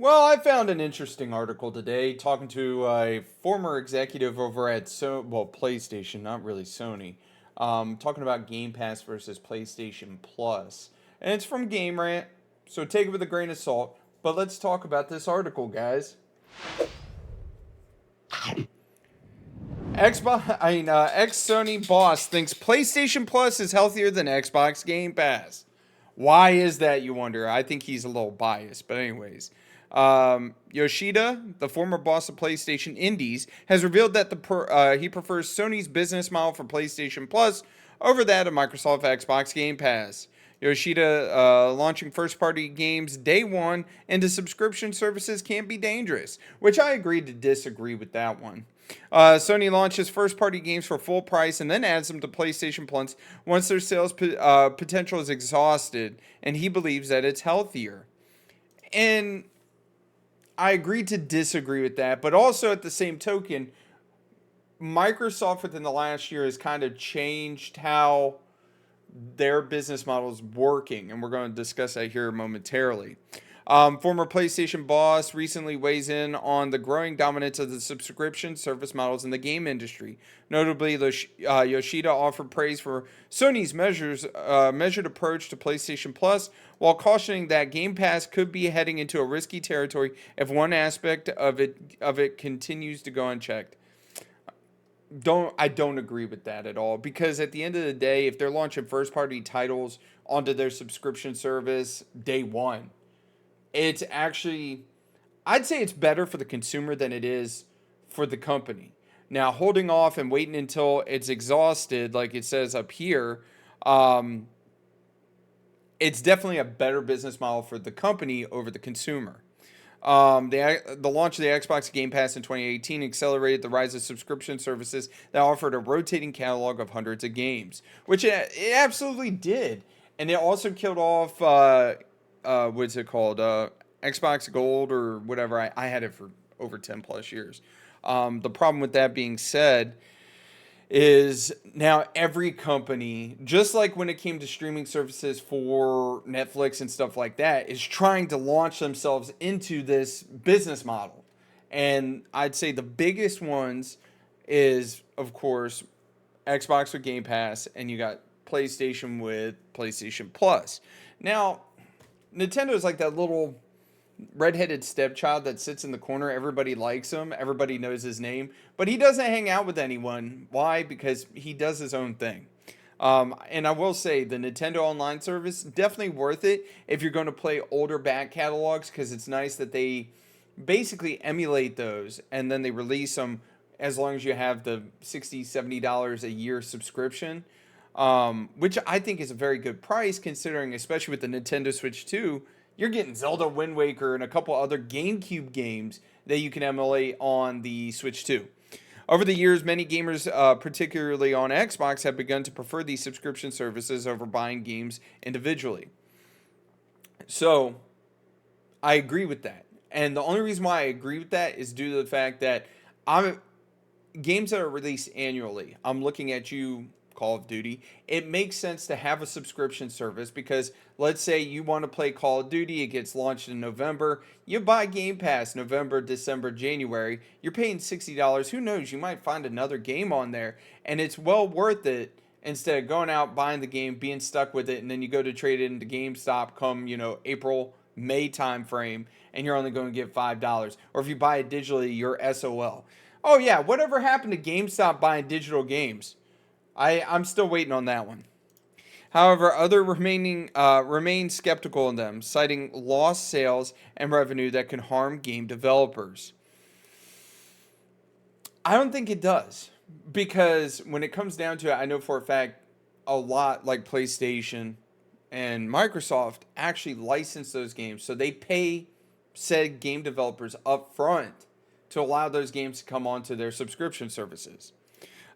Well, I found an interesting article today talking to a former executive over at PlayStation, not really Sony, talking about Game Pass versus PlayStation Plus. And it's from Game Rant, so take it with a grain of salt. But let's talk about this article, guys. Ex-Sony Boss thinks PlayStation Plus is healthier than Xbox Game Pass. Why is that, you wonder? I think he's a little biased, but anyways. Yoshida, the former boss of PlayStation Indies, has revealed that he prefers Sony's business model for PlayStation Plus over that of Microsoft Xbox Game Pass. Yoshida launching first party games day one into subscription services can be dangerous, which I agree to disagree with that one. Sony launches first party games for full price and then adds them to PlayStation Plus once their sales potential is exhausted, and he believes that it's healthier. And I agree to disagree with that, but also at the same token, Microsoft within the last year has kind of changed how their business model is working, and we're going to discuss that here momentarily. Former PlayStation boss recently weighs in on the growing dominance of the subscription service models in the game industry. Notably, Yoshida offered praise for Sony's measured approach to PlayStation Plus, while cautioning that Game Pass could be heading into a risky territory if one aspect of it continues to go unchecked. I don't agree with that at all, because at the end of the day, if they're launching first party titles onto their subscription service day one, it's actually, I'd say it's better for the consumer than it is for the company. Now, holding off and waiting until it's exhausted, like it says up here, um, it's definitely a better business model for the company over the consumer. The launch of the Xbox Game Pass in 2018 accelerated the rise of subscription services that offered a rotating catalog of hundreds of games, which it absolutely did. And it also killed off, what's it called? Xbox Gold or whatever. I had it for over 10 plus years. The problem with that being said is now every company, just like when it came to streaming services for Netflix and stuff like that, is trying to launch themselves into this business model. And I'd say the biggest ones is, of course, Xbox with Game Pass, and you got PlayStation with PlayStation Plus. Now, Nintendo's like that little redheaded stepchild that sits in the corner. Everybody likes him. Everybody knows his name, but he doesn't hang out with anyone. Why? Because he does his own thing. And I will say the Nintendo Online service definitely worth it if you're going to play older back catalogs, because it's nice that they basically emulate those and then they release them as long as you have the $60-$70 a year subscription, which I think is a very good price considering, especially with the Nintendo Switch 2, you're getting Zelda Wind Waker and a couple other GameCube games that you can emulate on the Switch 2. Over the years, many gamers, particularly on Xbox, have begun to prefer these subscription services over buying games individually. So, I agree with that. And the only reason why I agree with that is due to the fact that I'm games that are released annually. I'm looking at you, Call of Duty. It makes sense to have a subscription service because let's say you want to play Call of Duty, it gets launched in November. You buy Game Pass November, December, January. You're paying $60. Who knows? You might find another game on there, and it's well worth it instead of going out buying the game, being stuck with it, and then you go to trade it into GameStop come, April, May time frame, and you're only going to get $5. Or if you buy it digitally, you're SOL. Oh yeah, whatever happened to GameStop buying digital games? I'm still waiting on that one. However, other remain skeptical of them, citing lost sales and revenue that can harm game developers. I don't think it does, because when it comes down to it, I know for a fact a lot like PlayStation and Microsoft actually license those games, so they pay said game developers up front to allow those games to come onto their subscription services.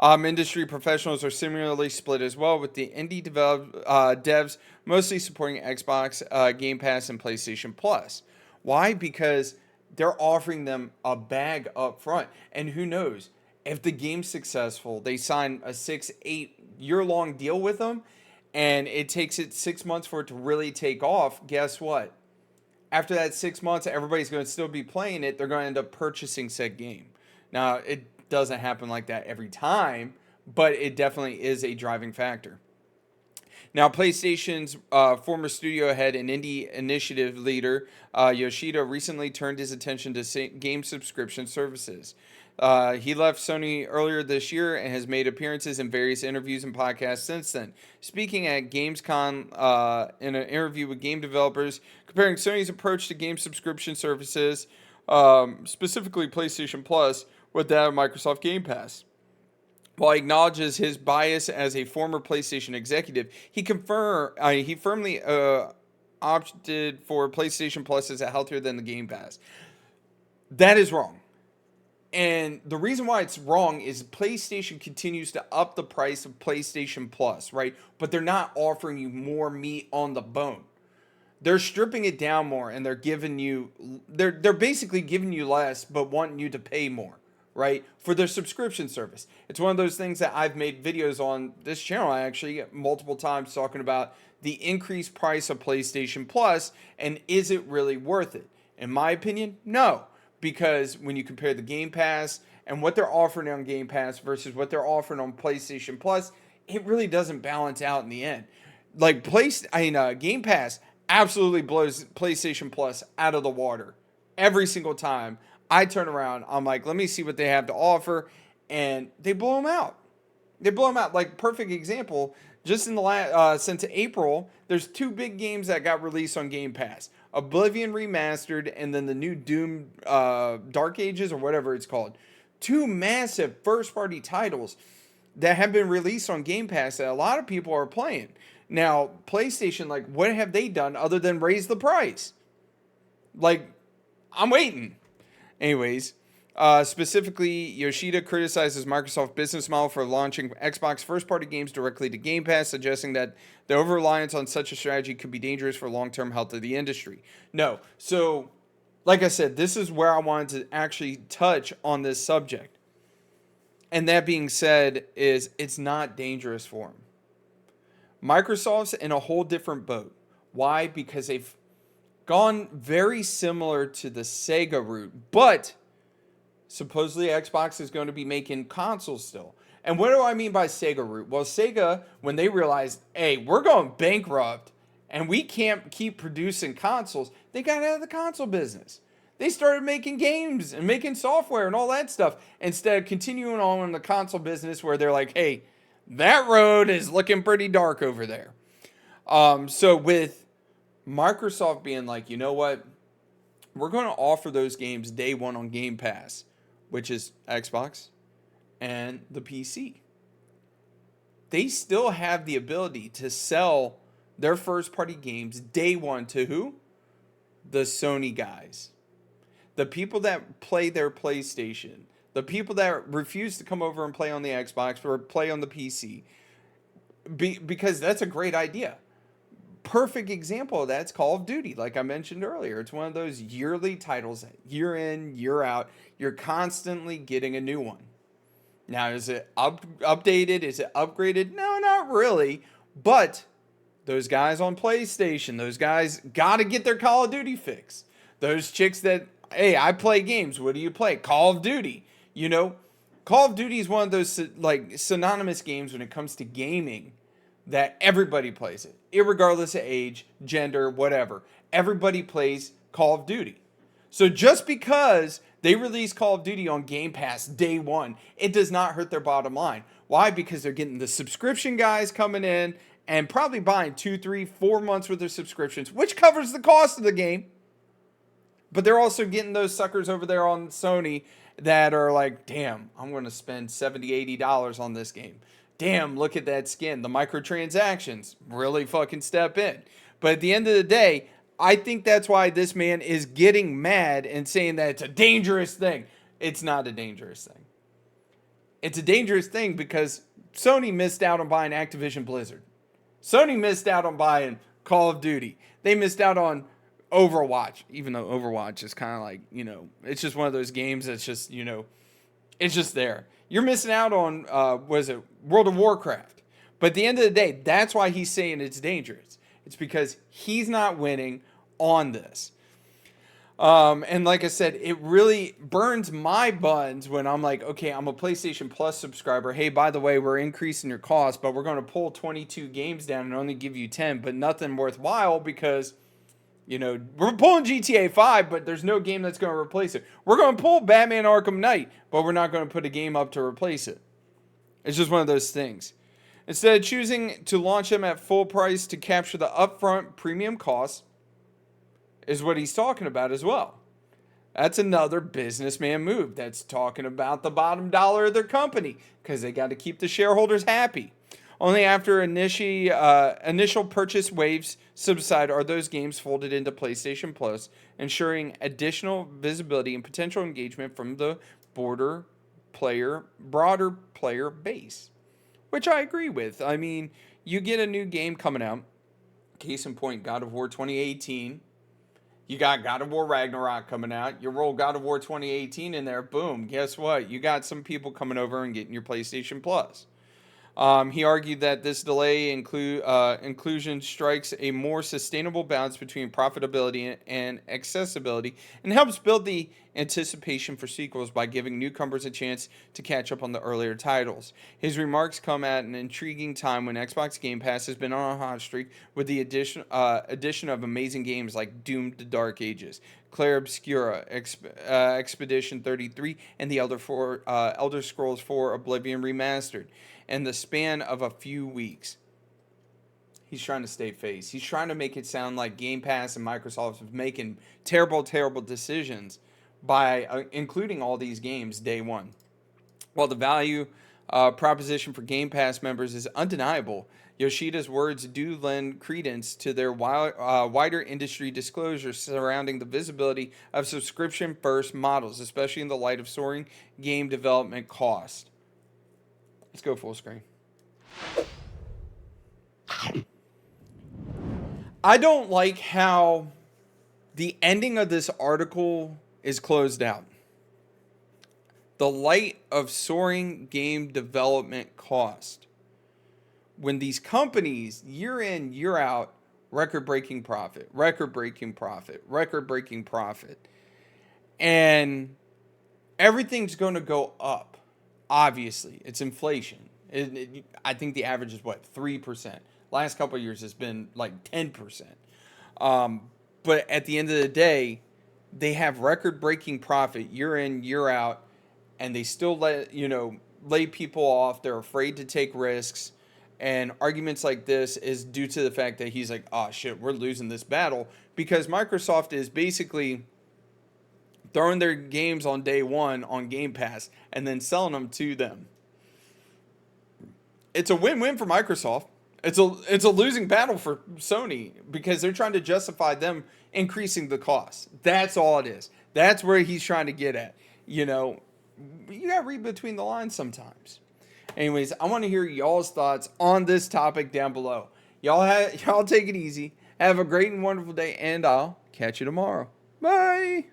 Industry professionals are similarly split as well, with the devs mostly supporting Xbox Game Pass and PlayStation Plus. Why? Because they're offering them a bag up front. And who knows? If the game's successful, they sign a 6-8 year long deal with them, and it takes it 6 months for it to really take off. Guess what? After that 6 months, everybody's going to still be playing it. They're going to end up purchasing said game. Now, it doesn't happen like that every time, but it definitely is a driving factor. Now, PlayStation's former studio head and indie initiative leader, Yoshida, recently turned his attention to game subscription services. He left Sony earlier this year and has made appearances in various interviews and podcasts since then. Speaking at Gamescom in an interview with game developers, comparing Sony's approach to game subscription services, specifically PlayStation Plus, with that of Microsoft Game Pass. While he acknowledges his bias as a former PlayStation executive, he firmly opted for PlayStation Plus as healthier than the Game Pass. That is wrong. And the reason why it's wrong is PlayStation continues to up the price of PlayStation Plus, right? But they're not offering you more meat on the bone. They're stripping it down more, and they're basically giving you less but wanting you to pay more, right? For their subscription service. It's one of those things that I've made videos on this channel actually multiple times talking about the increased price of PlayStation Plus and is it really worth it? In my opinion, no. Because when you compare the Game Pass and what they're offering on Game Pass versus what they're offering on PlayStation Plus, it really doesn't balance out in the end. Like Game Pass absolutely blows PlayStation Plus out of the water every single time. I turn around, I'm like, let me see what they have to offer, and they blow them out. They blow them out. Like, perfect example, just in the last since April, there's 2 big games that got released on Game Pass: Oblivion Remastered, and then the new Doom Dark Ages, or whatever it's called. 2 massive first-party titles that have been released on Game Pass that a lot of people are playing. Now, PlayStation, like, what have they done other than raise the price? Like, I'm waiting. Anyways, specifically, Yoshida criticizes Microsoft's business model for launching Xbox first-party games directly to Game Pass, suggesting that the over-reliance on such a strategy could be dangerous for long-term health of the industry. No. So, like I said, this is where I wanted to actually touch on this subject. And that being said, it's not dangerous for them. Microsoft's in a whole different boat. Why? Because they've gone very similar to the Sega route, but supposedly Xbox is going to be making consoles still. And what do I mean by Sega route? Well, Sega, when they realized, hey, we're going bankrupt and we can't keep producing consoles, they got out of the console business. They started making games and making software and all that stuff instead of continuing on in the console business where they're like, hey, that road is looking pretty dark over there. So with Microsoft being like, you know what? We're going to offer those games day one on Game Pass, which is Xbox and the PC. They still have the ability to sell their first-party games day one to who? The Sony guys. The people that play their PlayStation. The people that refuse to come over and play on the Xbox or play on the PC. Because that's a great idea. Perfect example of that's Call of Duty, like I mentioned earlier. It's one of those yearly titles, year in, year out. You're constantly getting a new one. Now, is it updated? Is it upgraded? No, not really. But those guys on PlayStation, those guys got to get their Call of Duty fix. Those chicks that, hey, I play games. What do you play? Call of Duty. You know, Call of Duty is one of those like synonymous games when it comes to gaming that everybody plays it, irregardless of age, gender, whatever. Everybody plays Call of Duty. So just because they release Call of Duty on Game Pass day one, it does not hurt their bottom line. Why? Because they're getting the subscription guys coming in and probably buying 2, 3, 4 months worth of subscriptions, which covers the cost of the game. But they're also getting those suckers over there on Sony that are like, damn, I'm going to spend $70, $80 on this game. Damn, look at that skin. The microtransactions really fucking step in. But at the end of the day, I think that's why this man is getting mad and saying that it's a dangerous thing. It's not a dangerous thing. It's a dangerous thing because Sony missed out on buying Activision Blizzard. Sony missed out on buying Call of Duty. They missed out on Overwatch, even though Overwatch is kind of like, you know, it's just one of those games that's just, you know, it's just there. You're missing out on, World of Warcraft. But at the end of the day, that's why he's saying it's dangerous. It's because he's not winning on this. And like I said, it really burns my buns when I'm like, okay, I'm a PlayStation Plus subscriber. Hey, by the way, we're increasing your cost, but we're going to pull 22 games down and only give you 10, but nothing worthwhile because, we're pulling GTA 5, but there's no game that's going to replace it. We're going to pull Batman Arkham Knight, but we're not going to put a game up to replace it. It's just one of those things. Instead of choosing to launch them at full price to capture the upfront premium costs, is what he's talking about as well. That's another businessman move. That's talking about the bottom dollar of their company because they got to keep the shareholders happy. Only after initial purchase waves subside are those games folded into PlayStation Plus, ensuring additional visibility and potential engagement from the broader player base, which I agree with. I mean, you get a new game coming out. Case in point, God of War 2018. You got God of War Ragnarok coming out. You roll God of War 2018 in there. Boom. Guess what? You got some people coming over and getting your PlayStation Plus. He argued that this delay inclusion strikes a more sustainable balance between profitability and accessibility and helps build the anticipation for sequels by giving newcomers a chance to catch up on the earlier titles. His remarks come at an intriguing time when Xbox Game Pass has been on a hot streak with the addition of amazing games like Doom: The Dark Ages, Clair Obscura, Expedition 33, and the Elder Scrolls 4 Oblivion Remastered in the span of a few weeks. He's trying to stay face. He's trying to make it sound like Game Pass and Microsoft is making terrible, terrible decisions by including all these games day one. While the value proposition for Game Pass members is undeniable, Yoshida's words do lend credence to their wider industry disclosures surrounding the visibility of subscription-first models, especially in the light of soaring game development costs. Let's go full screen. I don't like how the ending of this article is closed out. The light of soaring game development cost. When these companies, year in, year out, record-breaking profit, record-breaking profit, record-breaking profit, and everything's going to go up. Obviously, it's inflation. I think the average is, 3%. Last couple of years has been like 10%. But at the end of the day, they have record-breaking profit year in, year out, and they still lay people off. They're afraid to take risks. And arguments like this is due to the fact that he's like, oh, shit, we're losing this battle. Because Microsoft is basically throwing their games on day one on Game Pass and then selling them to them. It's a win-win for Microsoft. It's a losing battle for Sony because they're trying to justify them increasing the cost. That's all it is. That's where he's trying to get at. You got to read between the lines sometimes. Anyways, I want to hear y'all's thoughts on this topic down below. Y'all take it easy. Have a great and wonderful day, and I'll catch you tomorrow. Bye.